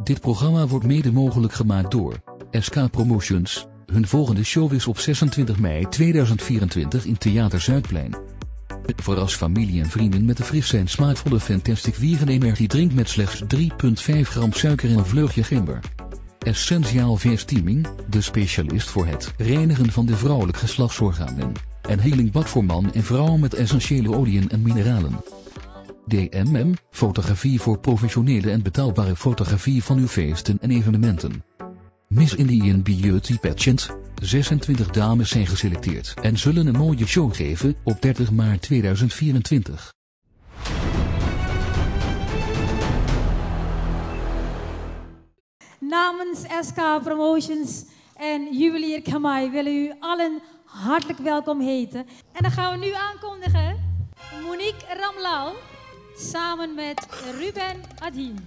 Dit programma wordt mede mogelijk gemaakt door SK Promotions. Hun volgende show is op 26 mei 2024 in Theater Zuidplein. Verras familie en vrienden met de frisse en smaakvolle Fantastic Vegan Energy drink met slechts 3,5 gram suiker en een vleugje gember. Essentiaal V-steaming, de specialist voor het reinigen van de vrouwelijk geslachtsorganen. En healing bad voor man en vrouw met essentiële oliën en mineralen. DMM, fotografie voor professionele en betaalbare fotografie van uw feesten en evenementen. Miss Indian Beauty Pageant, 26 dames zijn geselecteerd en zullen een mooie show geven op 30 maart 2024. Namens SK Promotions en Juwelier Kamai willen u allen hartelijk welkom heten. En dan gaan we nu aankondigen Monique Ramlal samen met Ruben Adhien.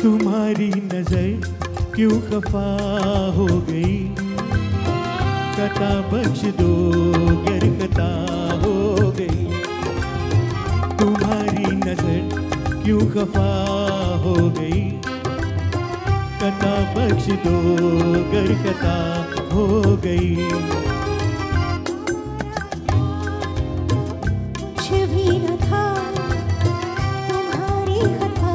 तुम्हारी नजर क्यों खफा हो गई, कता बख्श दो गर कता हो गई। तुम्हारी नजर क्यों खफा हो गई, कता बख्श दो गर कता हो गई। कुछ भी न था तुम्हारी खता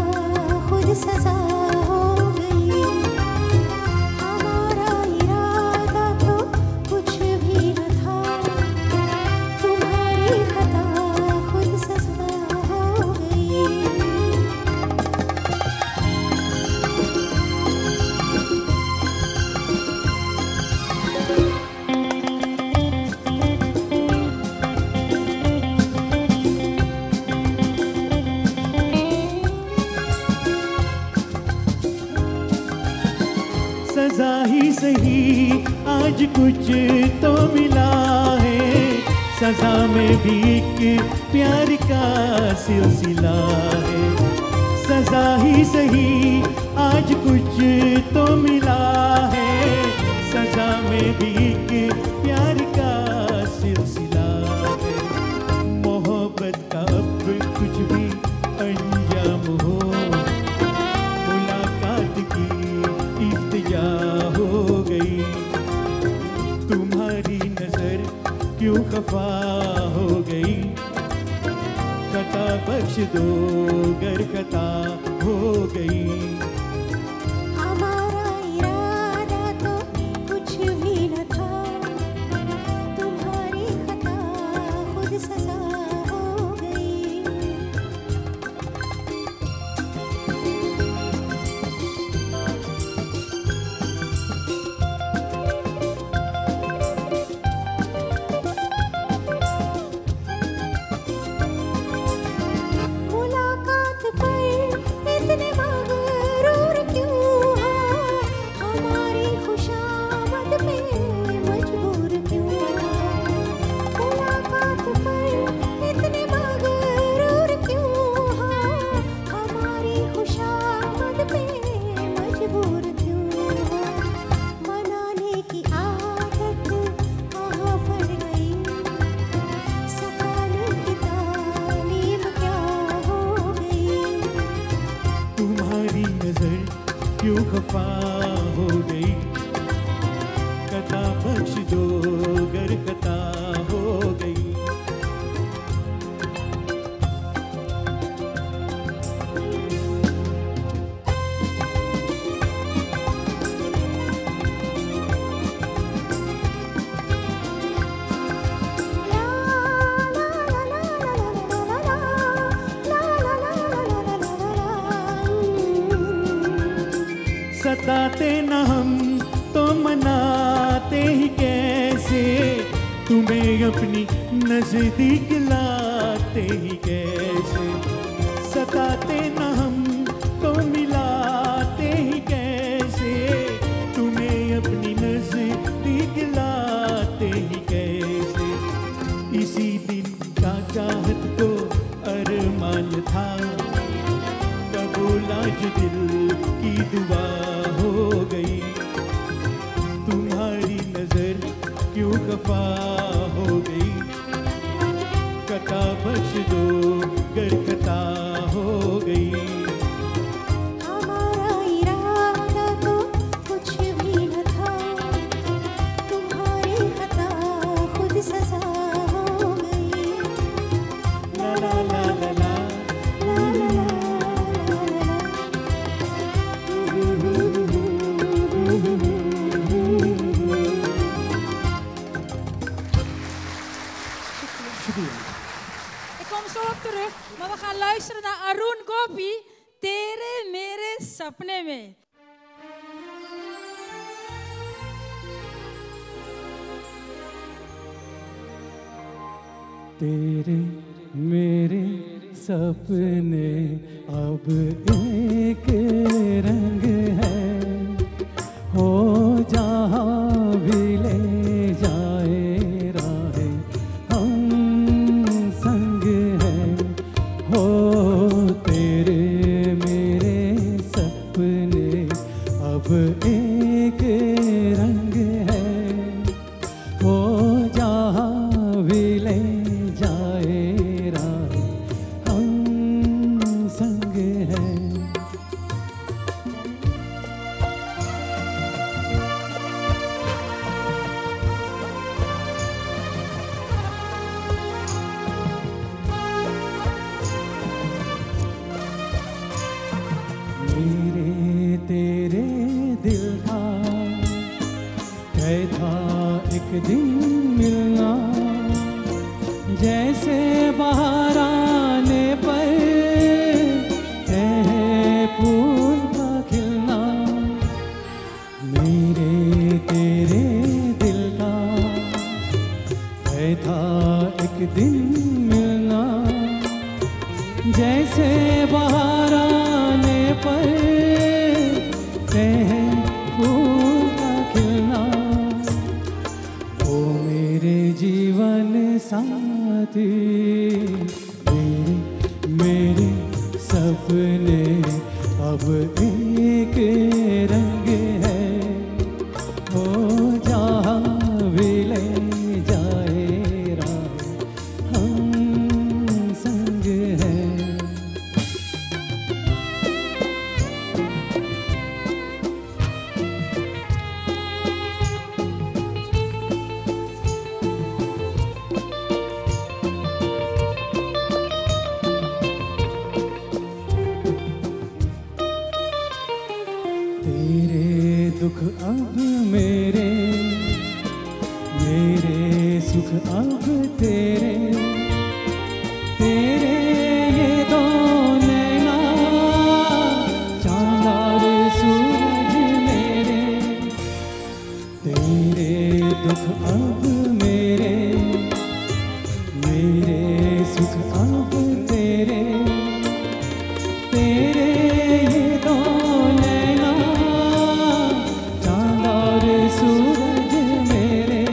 खुद सजा हो गई, हमारा इरादा तो कुछ भी न था तुम्हारी खता खुद सजा हो गई। सजा ही सही आज कुछ तो मिला है, सजा में भी एक प्यार का सिलसिला है। सजा ही सही आज कुछ तो मिला है, सजा में भी एक प्यार का सिलसिला है। मोहब्बत का अब कुछ भी अंजाम हो, मुलाकात की इफ्तिजा हो गई। तुम्हारी नजर क्यों खफा हो गई, कता बख्श दो गर कता हो गई। हमारा इरादा तो कुछ भी न था तुम्हारी खता खुद सजा हो गई। मुलाकात पर इतने मगरूर क्यों हो, हमारी खुशामद पे मजबूर क्यों हो। मुलाकात पर इतने मगरूर क्यों हो, हमारी खुशामद पे मजबूर क्यों हो। मनाने की आदत कहाँ पड़ गई, सताने की तालीम क्या हो गई। तुम्हारी नजर क्यों खफा हो गई, कता बख्श दो गर कता हो गई। सताते न हम तो मनाते ही कैसे, तुम्हें अपनी नजदीक लाते ही कैसे। सताते न हम तो मिलाते ही कैसे, तुम्हें अपनी नजदीक लाते ही कैसे। इसी दिन का चाहत को अरमान था, आज दिल की दुआ हो गई। तुम्हारी नजर क्यों खफा हो गई, कथा बख्श दो गर कथा हो गई। हमारा इरादा तो कुछ भी न था, तुम्हारी खता खुद सजा हो गई। ला ला ला ला ला ला ला ला Ik kom zo op terug, maar we gaan luisteren naar Arun Gopi, Tere Mere Sapne Mein. तेरे मेरे सपने अब एक रंग है, हो जहाँ भी ले जाए राहे हम संग हैं। हो तेरे मेरे सपने अब एक रंग है, हो जहाँ भी ले जाए राह हम संग हैं। मेरे तेरे दिल का तय था एक दिन मिलना, जैसे बाहर आने पर है फूल का खिलना। मेरे तेरे दिल का तय था एक दिन मिलना, जैसे बाहर आने पर है फूल का खिलना। ओ मेरे जीवन साथी, मेरे सपने अब एक रंग है, ओ जहाँ भी ले जाए राह हम संग हैं। तेरे दुख अब मेरे, मेरे सुख अब तेरे, तेरे ये दो नैना चांद और सूरज मेरे। तेरे दुख अब मेरे, मेरे सुख अब तेरे, तेरे ये दो नैना चांद और सूरज मेरे।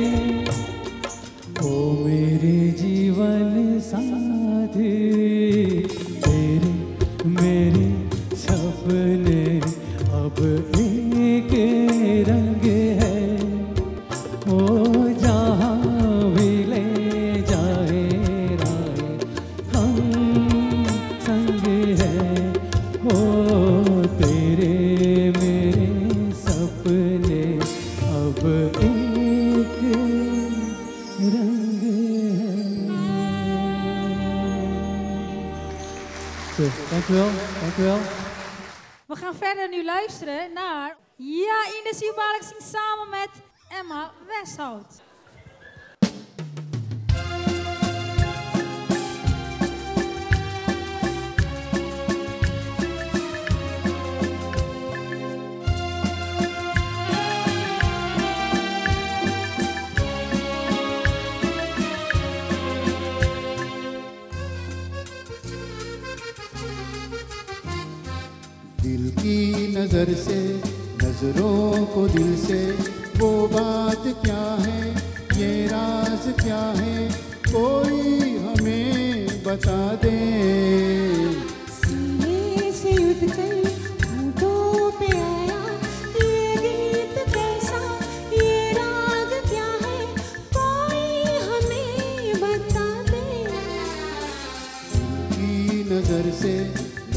ओ मेरे जीवन साथी, तेरे मेरे सपने अब एक रंग है, ओ जहाँ भी ले जाए राह हम संग हैं। हो तेरे मेरे सपने अब एक रंग है। Dank u wel, dank u wel. We gaan verder nu luisteren naar Ja, Ines Ubalek zingt samen met Emma Westhout. दिल की नजर से, नजरों को दिल से, वो बात क्या है, ये राज क्या है, कोई हमें बता दे। सीने से उठ कर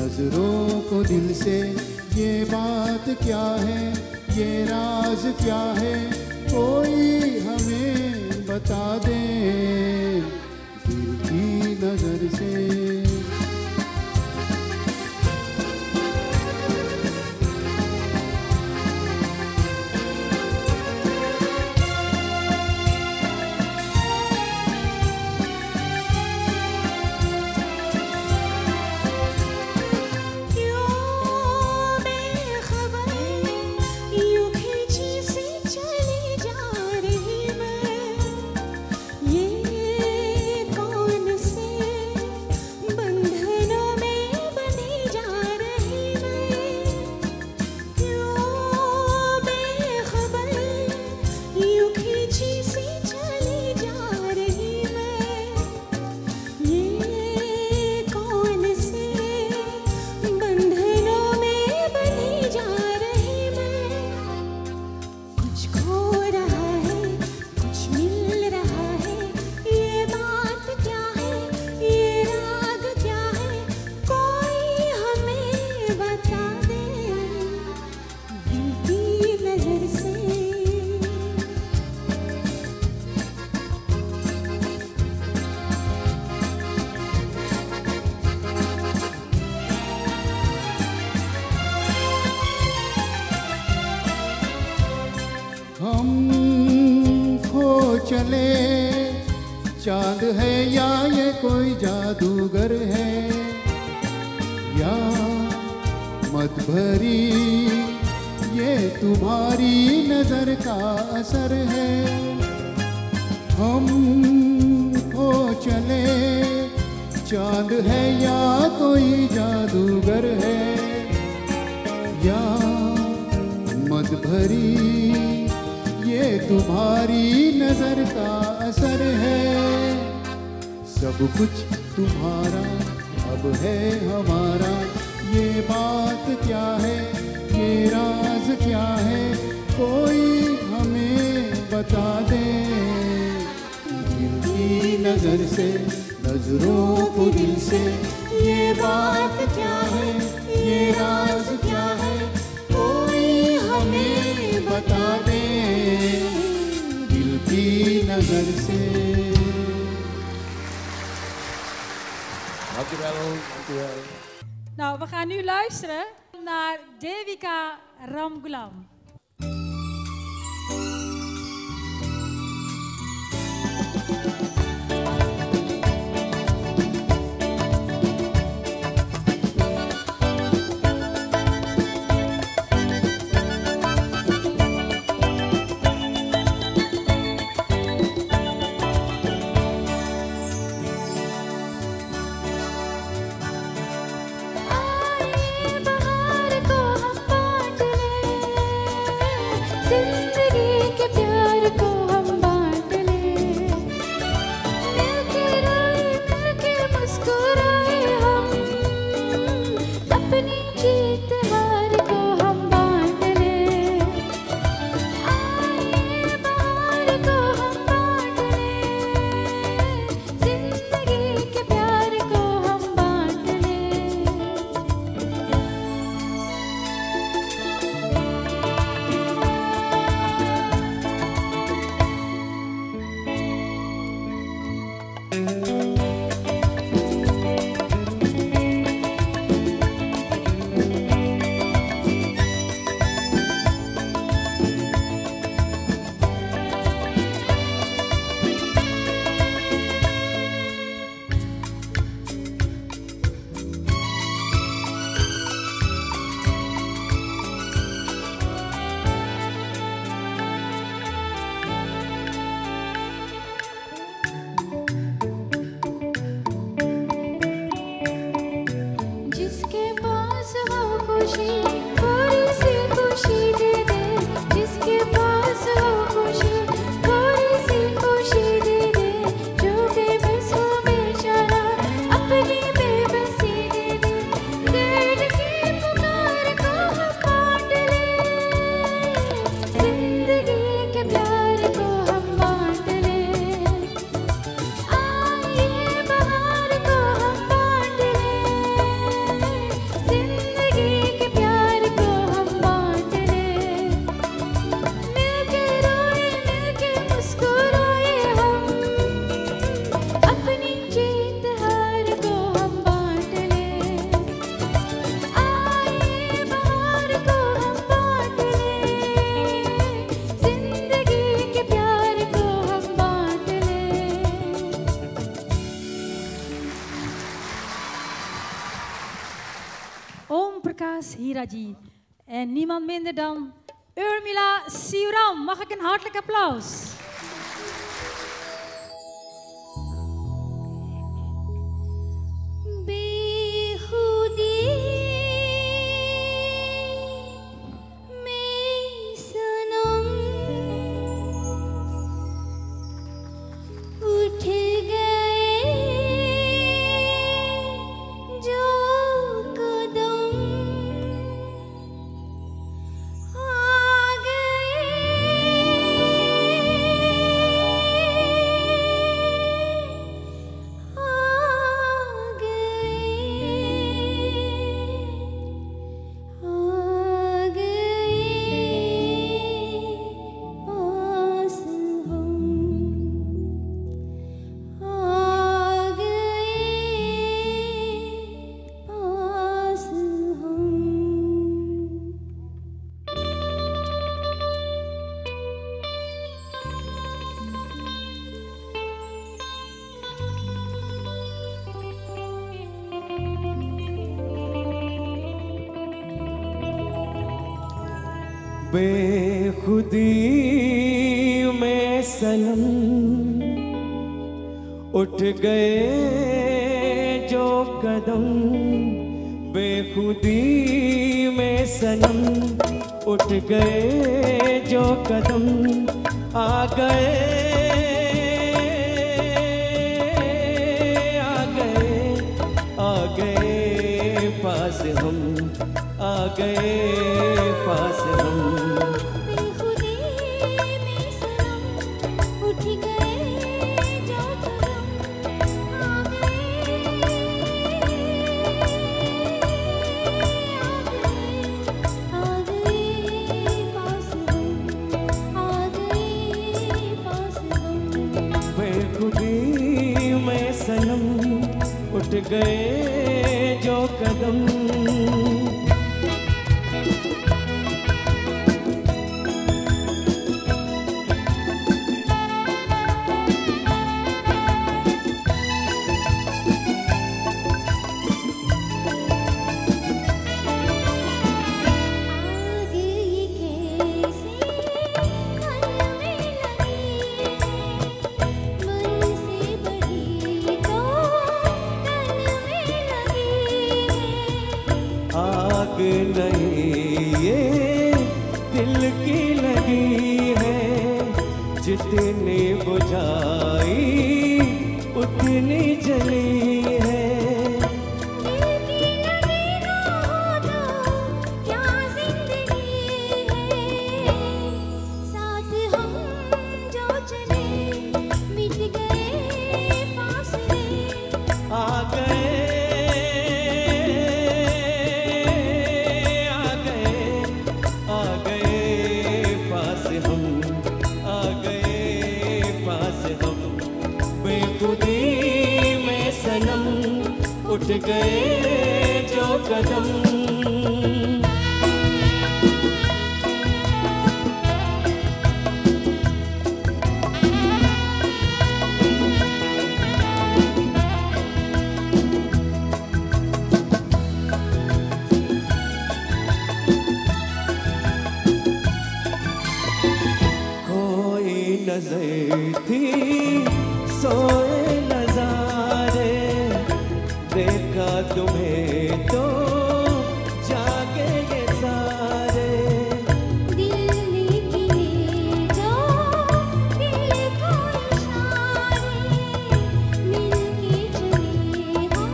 नजरों को दिल से, ये बात क्या है, ये राज क्या है, कोई हमें बता दे दिल की नजर से। चले चांद है या ये कोई जादूगर है, या मत भरी ये तुम्हारी नजर का असर है। हम खो चले चांद है या कोई जादूगर है, या मत भरी ये तुम्हारी नजर का असर है। सब कुछ तुम्हारा अब है हमारा, ये बात क्या है, ये राज क्या है, कोई हमें बता दे दिल की नजर से, नजरों को दिल से, ये बात क्या है, ये राज क्या है, कोई हमें बता दे दिल की नजर से। Nou, we gaan nu luisteren naar Devika Ramgulam. Om Prakash Hiraji. En niemand minder dan Urmila Siuram. Mag ik een hartelijk applaus? बेखुदी में सनम उठ गए जो कदम, बेखुदी में सनम उठ गए जो कदम, आ गए पास हम, आ गए पास हम। बेखुदी में सनम उठ गए जो कदम, आ गए पास हम, आ गए पास हम। बेखुदी में सनम उठ गए जो कदम, आग नहीं ये दिल की लगी है, जितनी बुझाई उतनी जली है। उठ गए जो कदम, कोई नजर थी सोए नजारे, देखा तुम्हें तो जागे ये सारे। दिल निकले जो दिल को इशारे, मिलके चले हम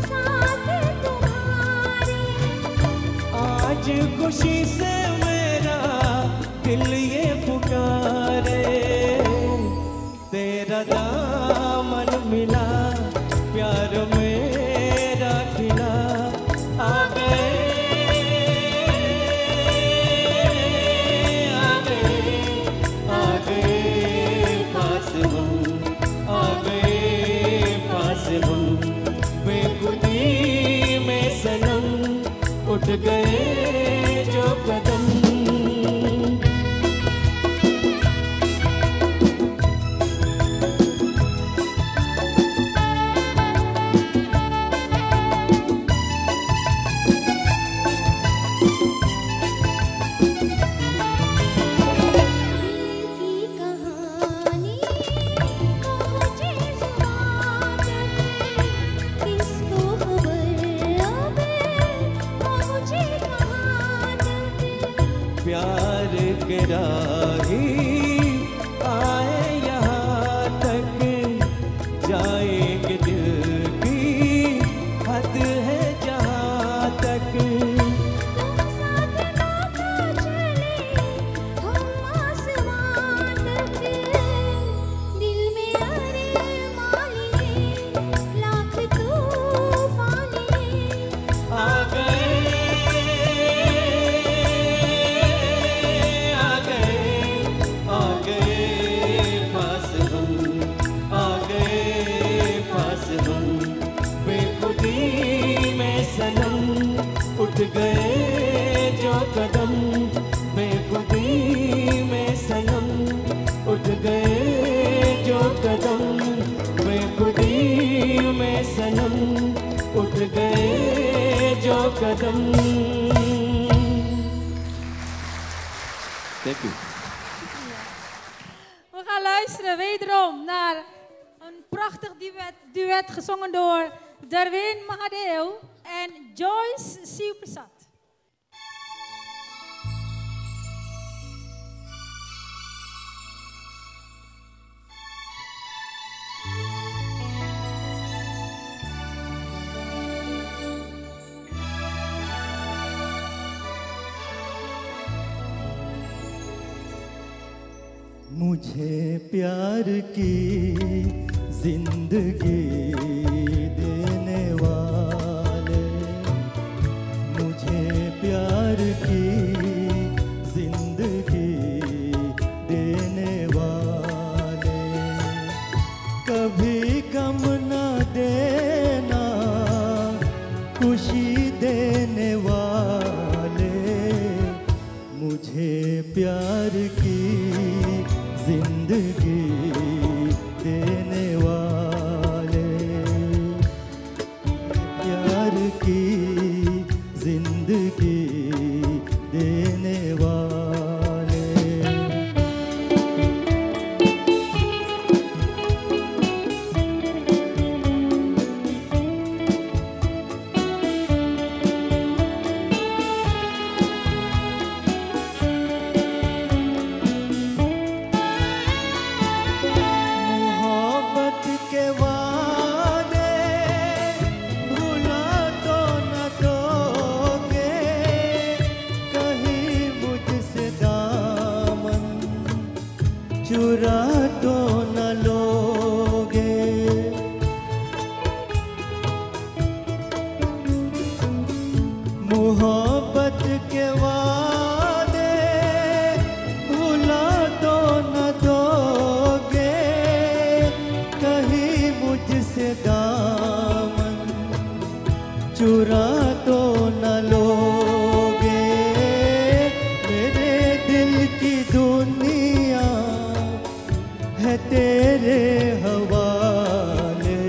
साथ तुम्हारे। आज खुशी से मेरा दिल ये पुकारे, तेरा दामन मिला प्यार मेरा खिला, आ गए पास हम, आ गए पास हम। बेखुदी में सनम उठ गए जो कदम, के राही आए यहाँ तक, जाएंगे दिल की हद है जहाँ तक। तुम साथ ना तो चले हम आसमां तक, दिल में अरमान है लाख तूफान है। आ गए पास हम, आ गए पास हम, बेखुदी में सनम उठ गए जो कदम, बेखुदी में सनम उठ गए जो कदम, बेखुदी में सनम उठ गए जो कदम। Thank you. We gaan luisteren wederom naar een prachtig duet gezongen door Darwin Mahadev en Joyce Siuprasad. मुझे प्यार की जिंदगी देने वाले, मुझे प्यार की जिंदगी देने वाले, कभी गम न देना खुशी देने वाले, मुझे प्यार की जिंदगी देने वाले, प्यार की जिंदगी देने वाले। चुरा तो न लोगे, मोहब्बत के वादे भुला तो न दोगे, कहीं मुझसे दामन चुरा तो न लोगे, मेरे दिल की दुनिया है तेरे हवाले,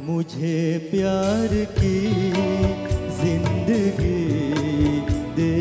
मुझे प्यार की जिंदगी दे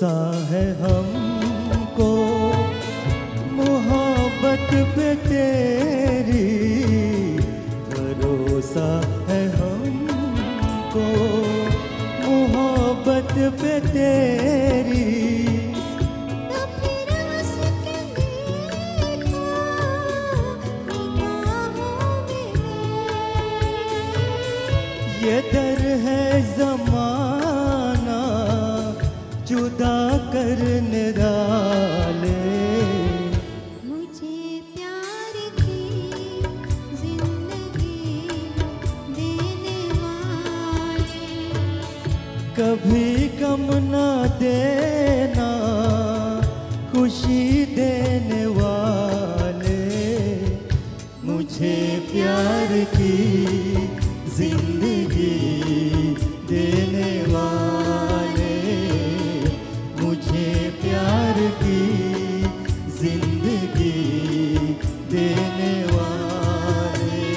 भरोसा है हमको मोहब्बत पे तेरी, भरोसा है हमको मोहब्बत पे तेरी। तो फिर उसके देखो निगाहों में ये दर है ज़माना जुदा करने डाले। मुझे प्यार की जिंदगी देने वाले, कभी गम न देना खुशी देने वाले। मुझे प्यार की जिंदगी देने वाले, मुझे प्यार की जिंदगी देने वाले।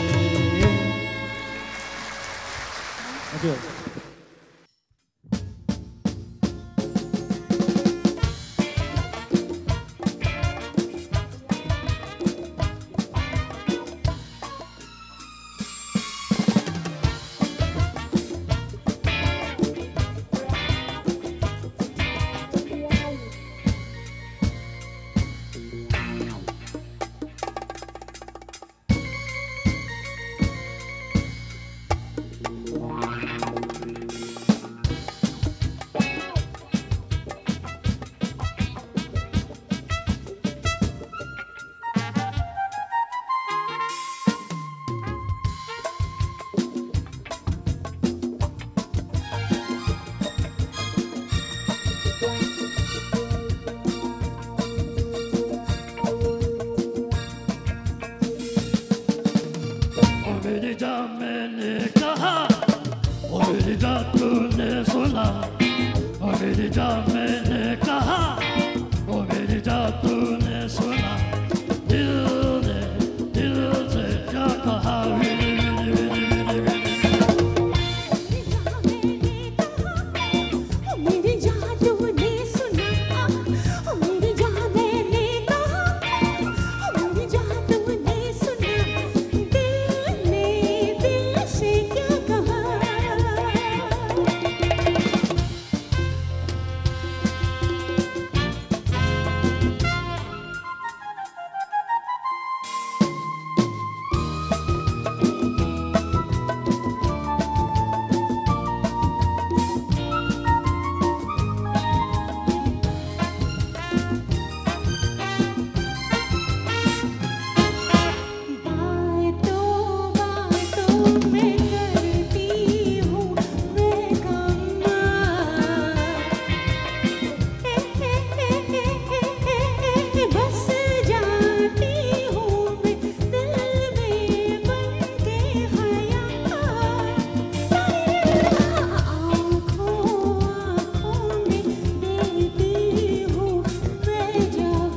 मेरी जान मैंने कहा, ओ मेरी जान तूने सुना, ओ मेरी जान मैंने कहा, ओ मेरी जान तूने सुना, दिल से क्या कहा। मेरी जान तूने सुना, मेरी जान मैंने कहा, मेरी जान तूने सुना, दिल ने दिल से क्या कहा। बातों में करती हूँ मैं कमाल, बस जाती हूँ मैं दिल में बन के ख्याल। आँखों में देखती हूँ मैं जवान,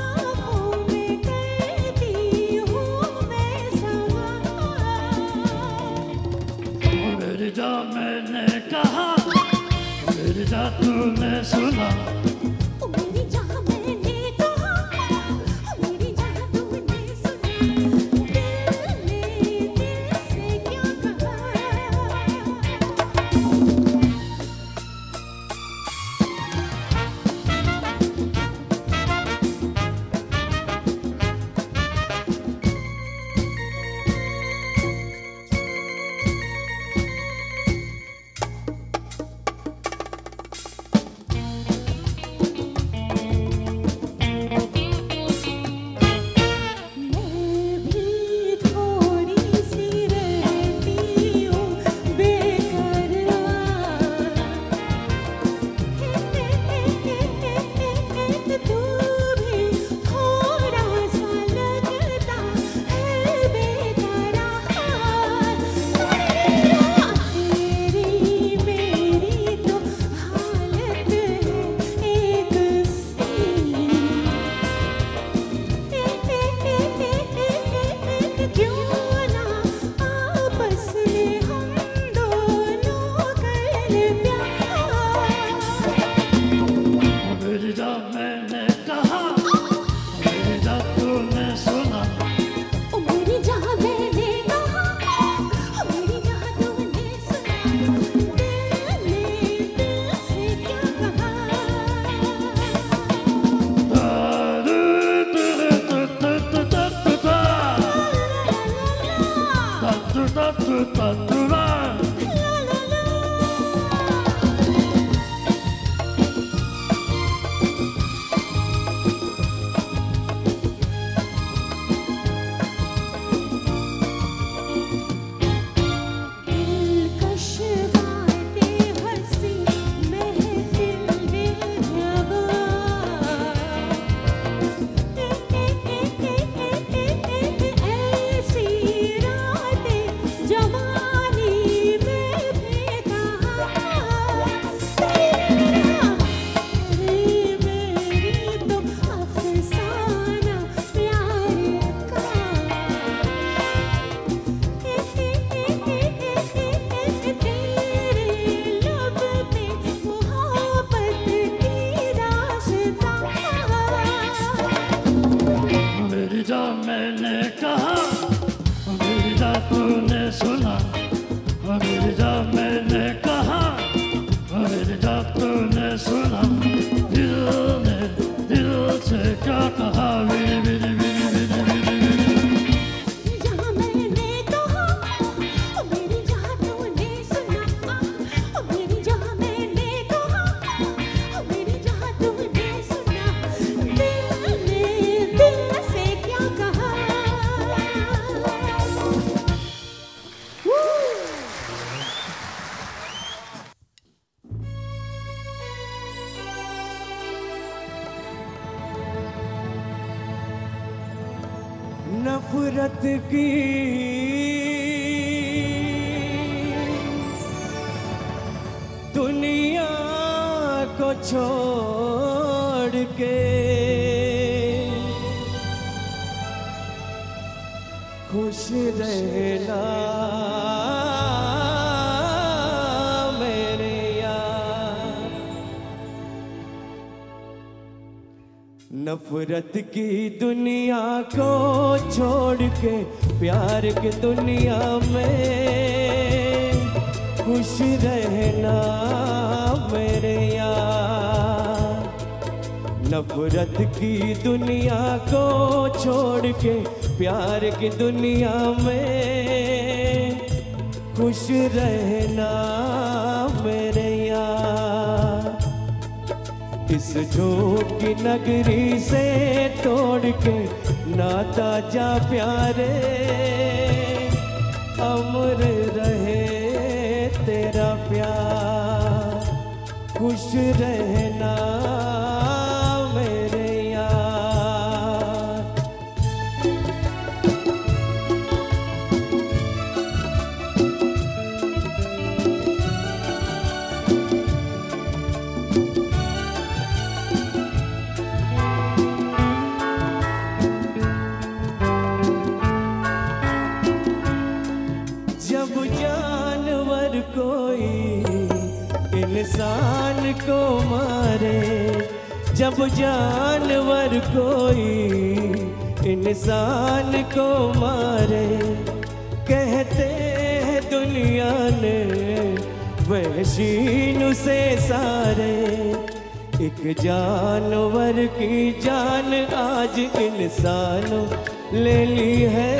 आँखों में कहती हूँ मैं सवाल। ओ मेरी जान मैंने कहा, ओ मेरी जान तूने सुना, ओ मेरी जान मैंने कहा, मेरी जान तूने सुना, दिल ने दिल से क्या कहा। tatuba. नफरत की दुनिया को छोड़ के खुश रहना मेरे यार। नफरत की दुनिया को छोड़ के प्यार की दुनिया में खुश रहना मेरे यार। नफरत की दुनिया को छोड़ के प्यार की दुनिया में खुश रहना मेरे यार। इस झूठ की नगरी से तोड़ के नाता जा प्यारे, अमर रहे तेरा प्यार। खुश रहना मेरे यार। जब जानवर कोई इंसान को मारे, जब जानवर कोई इंसान को मारे, कहते हैं दुनिया ने वहशीन से सारे। एक जानवर की जान आज इंसान ले ली है,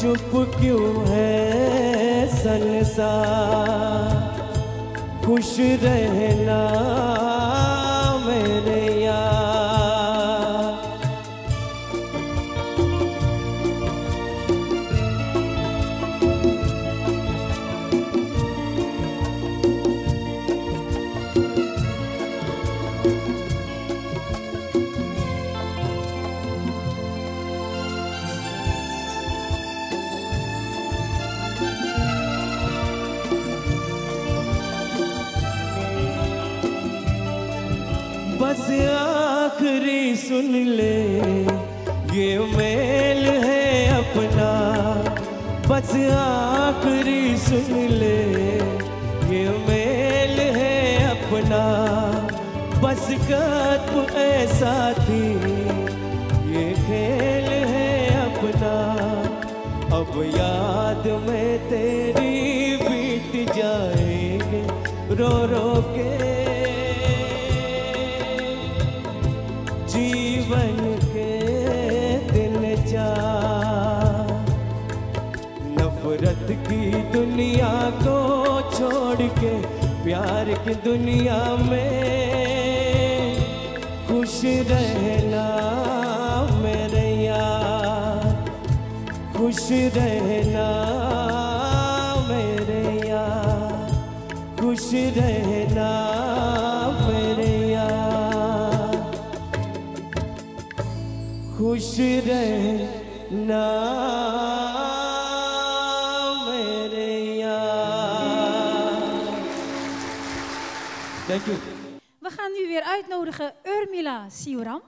चुप क्यों है संसार। खुश रहना मेरे यार। बस आखिरी सुन ले ये मेल है अपना, बस आखिरी सुन ले ये मेल है अपना। बस कद्म ऐसा थी ये खेल है अपना। अब याद में तेरी बीत जाएंगे रो रो के जीवन के दिन जा। दुनिया को छोड़ के प्यार की दुनिया में खुश रहना मेरे यार, खुश रहना मेरे यार, खुश रहना मेरे यार, खुश रहना मेरे यार. Thank you. We gaan nu weer uitnodigen Urmila Siuram.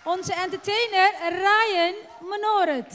Onze entertainer Ryan Menoret.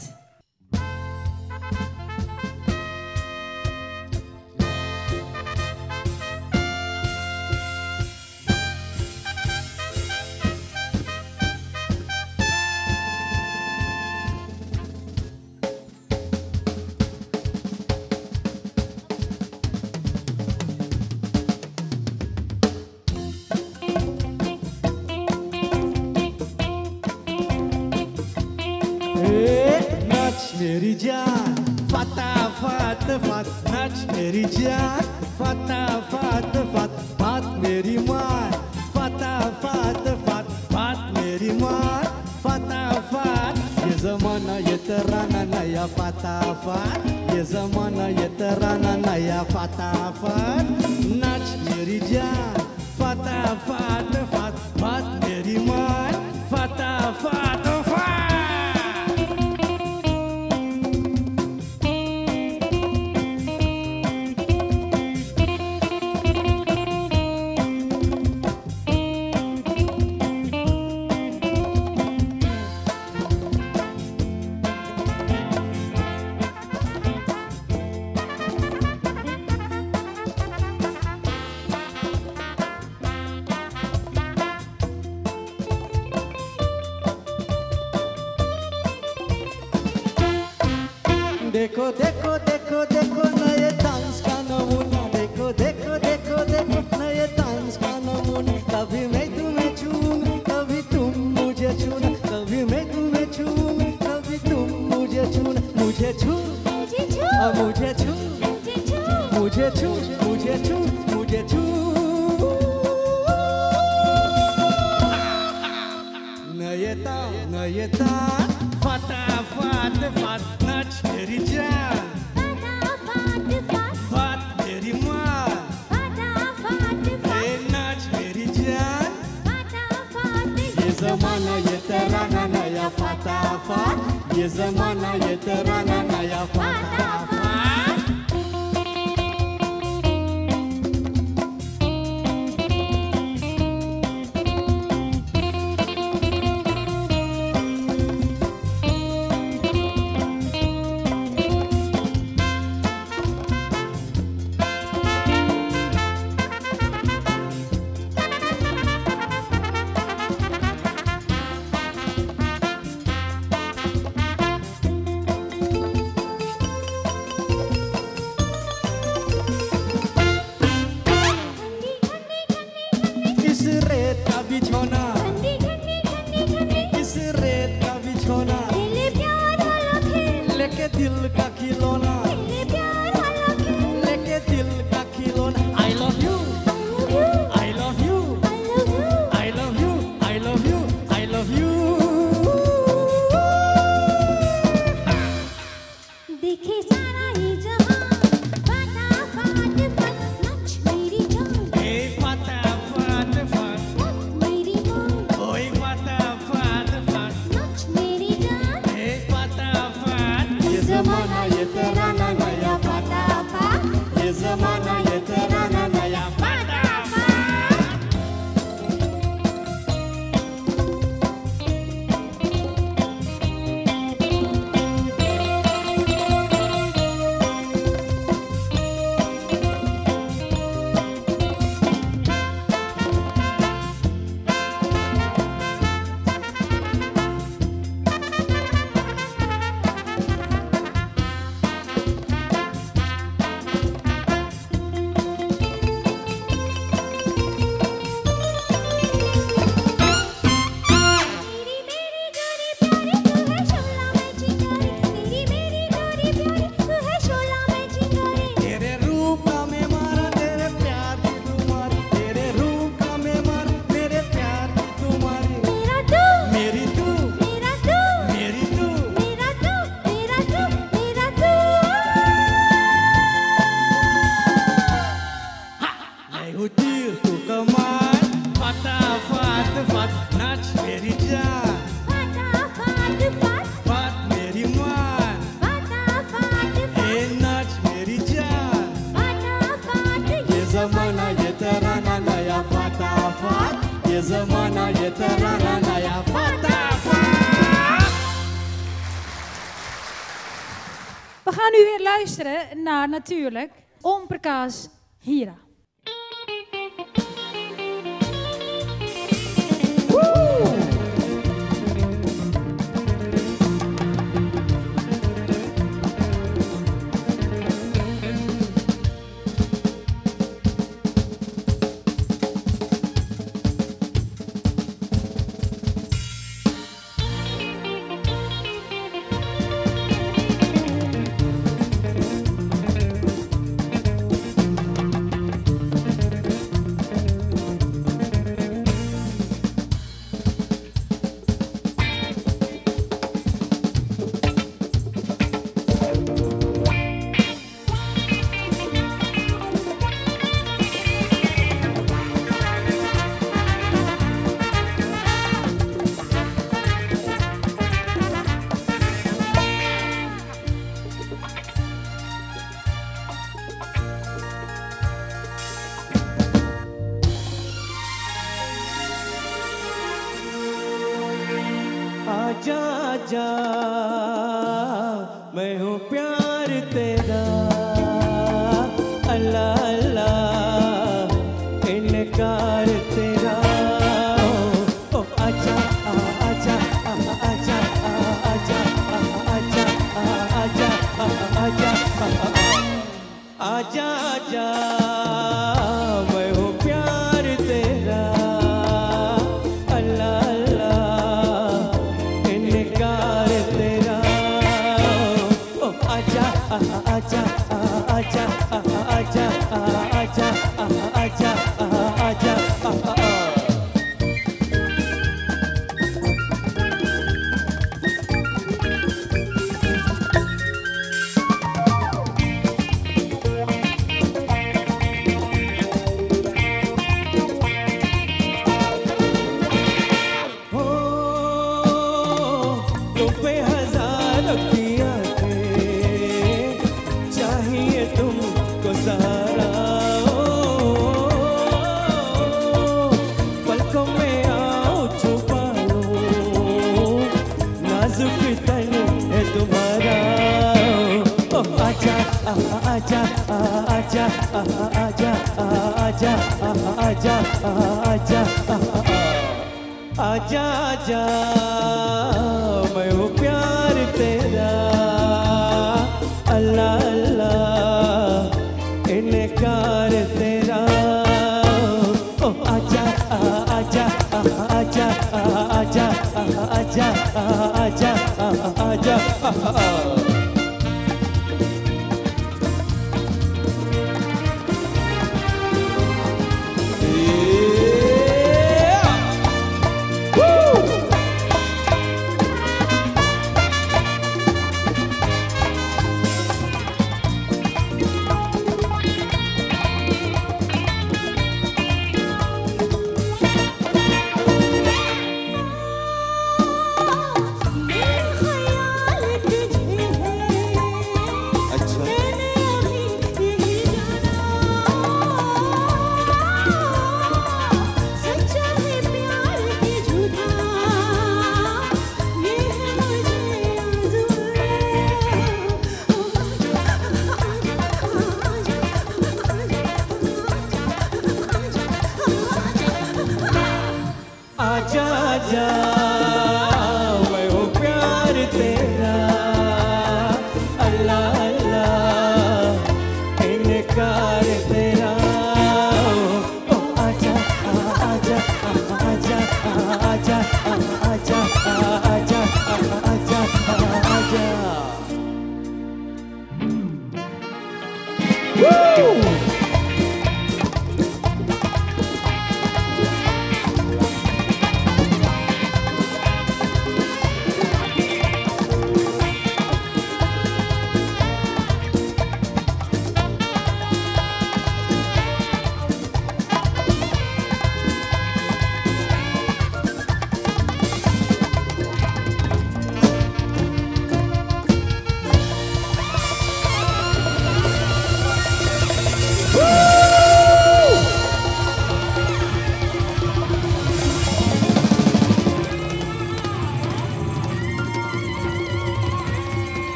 मेरी जान फटाफट फट नाच मेरी जान फटाफट फट बात मेरी मान फटाफट फट बात मेरी मान फटाफट ये ज़माना ये तराना नया फटाफट ये ज़माना ये तराना नया फटाफट नाच मेरी जान फटाफट फट बात मेरी मान फटाफट फट. देखो देखो देखो देखो नए डांस का नमूना, देखो देखो देखो देखो नए डांस का नमूना. कभी मैं तुम्हें छूऊं, कभी तुम मुझे छूना, कभी मैं तुम्हें छूऊं, कभी तुम मुझे छूना. मुझे छू मुझे छू मुझे छू मुझे छू मुझे छू मुझे छू. नए तान फटाफट फट नाच मेरी जान फटाफट फट मेरी मान फटाफट फट नाच मेरी जान फटाफट. ये ज़माना ये तराना नया फटाफट, ये ज़माना ये तराना नया फटाफट. gaan nu weer luisteren naar natuurlijk Om Prakash Hira. आजा आजा मैं हूँ प्यार तेरा अल्लाह अल्लाह इनकार तेरा ओ आजा आजा आजा आजा आजा आजा आजा आजा आजा मैं हूँ प्यार तेरा अल्लाह आजा आजा आजा आजा आजा आजा हो तुम पे हजार किया चाहिए तुमको सहारा पलकों में आओ छुपा लो नाजुक तन है तुम्हारा ओ आजा आजा आजा आजा आजा आजा आजा आजा आजा मैं हूँ प्यार तेरा अल्लाह अल्लाह इनकार तेरा ओ आजा आजा आजा आजा आजा आजा आजा मेरा ख्याल तुझे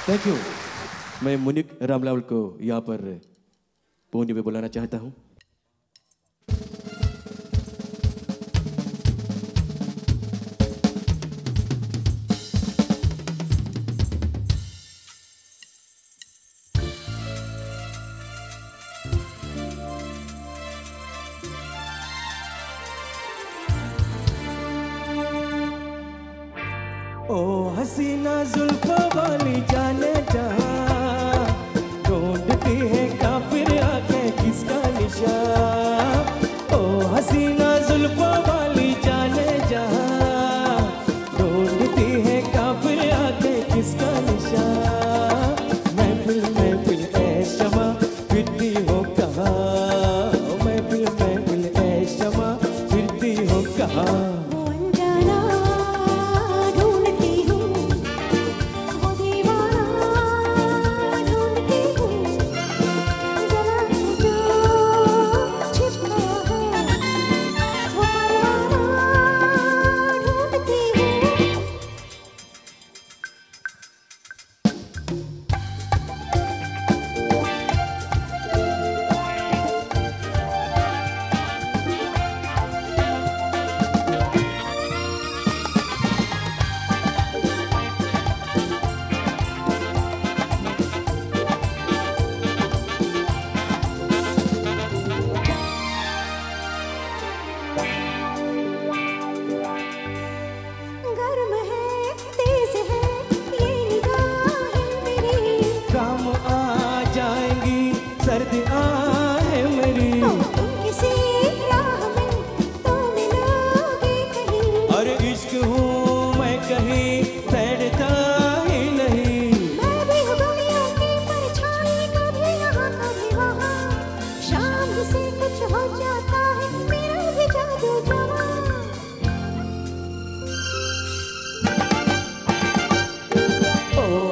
थैंक यू। मैं मुनिक रामलाल को यहाँ पर पोडियम पे बुलाना चाहता हूँ। ओ हसीना जुल्फों वाली जाने जहां ढूंढती है काफिर आंखें किसका निशान। ओ हसीना जुल्फों वाली जाने जहां ढूंढती है काफिर आंखें किसका निशान। महफिल महफिल ए शमा फिरती हो कहाँ, महफिल महफिल ए शमा फिरती हो कहाँ।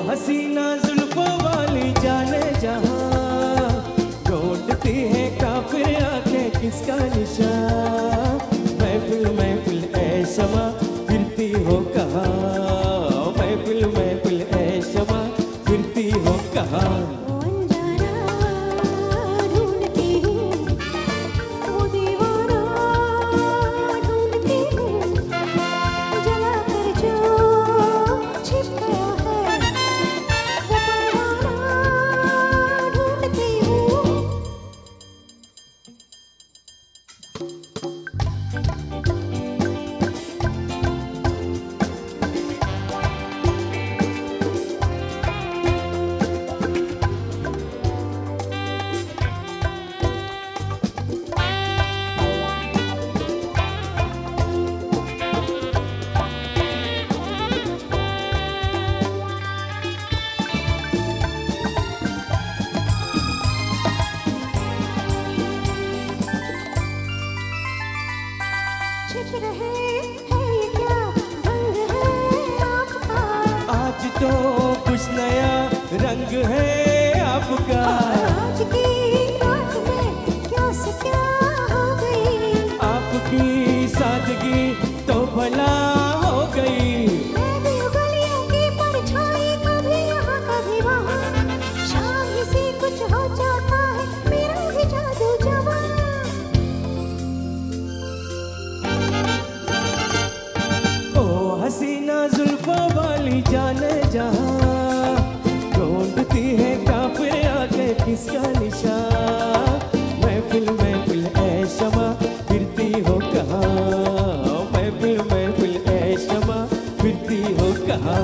हसीना जुल्फों वाली जाने जहां ढूंढती है काफिर आंखें किसका निशान। महफिल महफिल ए शमा फिरती हो कहाँ, महफिल महफिल ए शमा फिरती हो कहाँ। आज तो कुछ नया रंग है आपका। आज की रात में क्या से क्या हो गई, आपकी सादगी तो भला हो गई। मैं भी गलियों की परछाई कभी यहाँ कभी वहाँ, शाम ही से कुछ हो जाता है मेरा भी जादू जवां। ओ हसीना जुल्फों वाली जाने जहां ढूंढती है काफिर आंखें किसका निशान। महफिल महफिल ए शमा फिरती हो कहाँ, महफिल महफिल ए शमा फिरती हो कहाँ।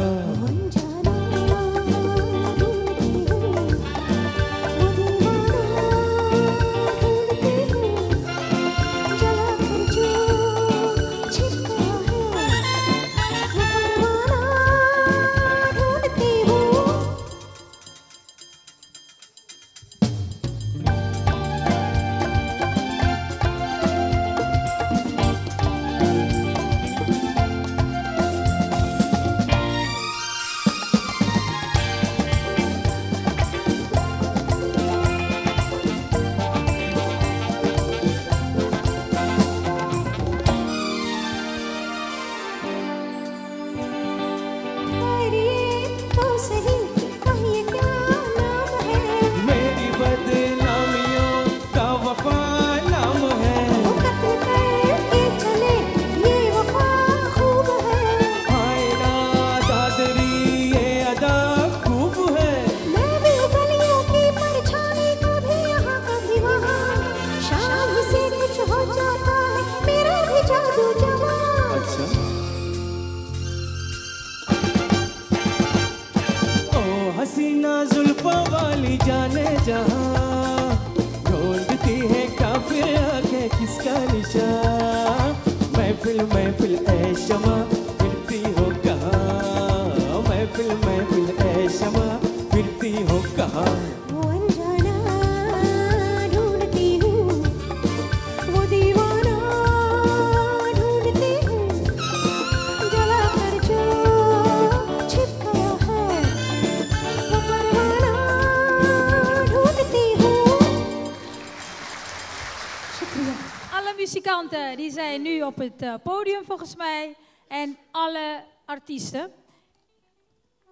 जहां ढूंढती है काफिर आंखें किसका निशान महफिल महफिल ऐ शमा फिरती हो कहाँ महफिल महफिल ऐ शमा फिरती हो कहाँ वो अनजाना ढूंढती हूँ वो दीवाना ढूंढती हूँ जला कर जो छिप गया है वो परवाना ढूंढती हूँ शुक्रिया Alle muzikanten die zijn nu op het podium volgens mij. En alle artiesten.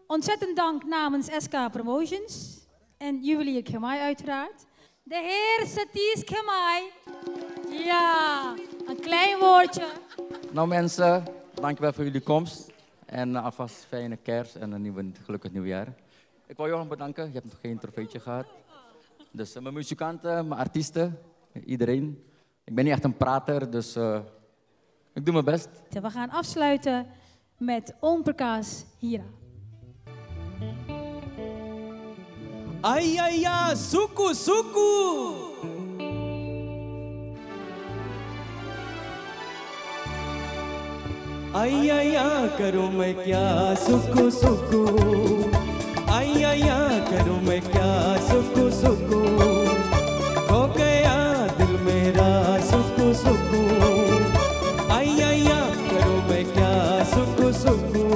Ontzettend dank namens SK Promotions. En juwelier Khemai uiteraard. De heer Satish Khemai. Ja, een klein woordje. Nou mensen, dankjewel voor jullie komst. En alvast fijne kerst en een gelukkig nieuwjaar. Ik wil je nog bedanken, je hebt nog geen trofeetje gehad. Dus mijn muzikanten, mijn artiesten, iedereen. Ik ben niet echt een prater, dus ik doe mijn best. We gaan afsluiten met Om Prakash Hira. Ay ay ya suku suku ay ay ya करूं मैं क्या सुकु सुकु ay ay ya करूं मैं क्या सुकु सुकु हो गया दिल मेरा सुकु सुकु ay ay ya करूं मैं क्या सुकु सुकु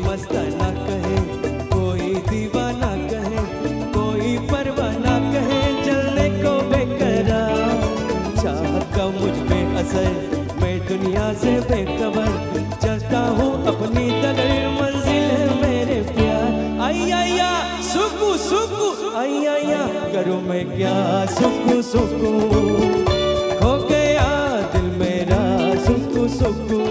मस्ताना कहे कोई दीवाना कहे कोई परवाना कहे जलने को बेकरार चाहत का मुझ पे असर मैं दुनिया से बेखबर चलता हूँ अपनी दगर मंजिल है मेरे प्यार आई आया सुकु सुकु आई आया करूँ मैं क्या सुकु सुकु खो गया दिल मेरा सुकु सुकु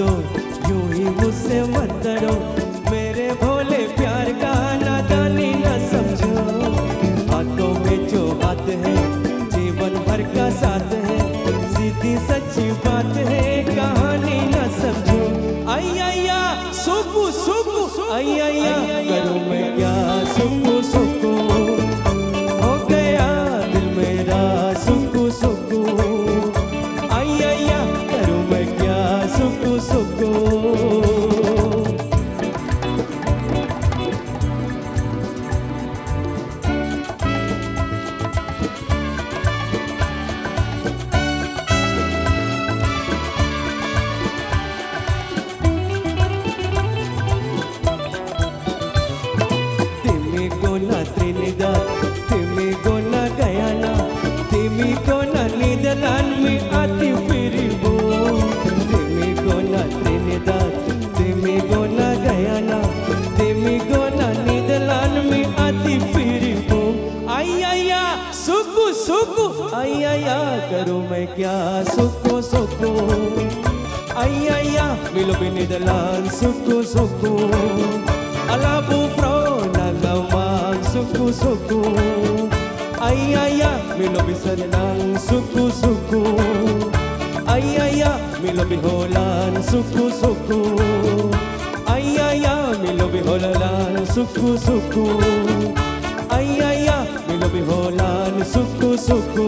यूं ही मुझसे मत डरो मेरे भोले प्यार का नादानी न समझो हाथों में जो बात है जीवन भर का साथ है सीधी सच्ची बात है कहानी न समझो आई आया सुकु सुकु आई आया करूं मैं क्या सुकु सुकु हो गया दिल मेरा सुकु सुकु आई आया करूं मैं क्या सुकु सुकु आई आया करूं मैं क्या सुकु सुकु आई आया मिलो बिनिदलान सुकु सुकु alabu frona gaman suku suku ay aya milo bisanang suku suku ay aya milo biholan suku suku ay aya milo biholan suku suku ay aya milo biholan suku suku.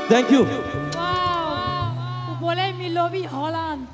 Thank you. Wow, boleh Milobi Holland.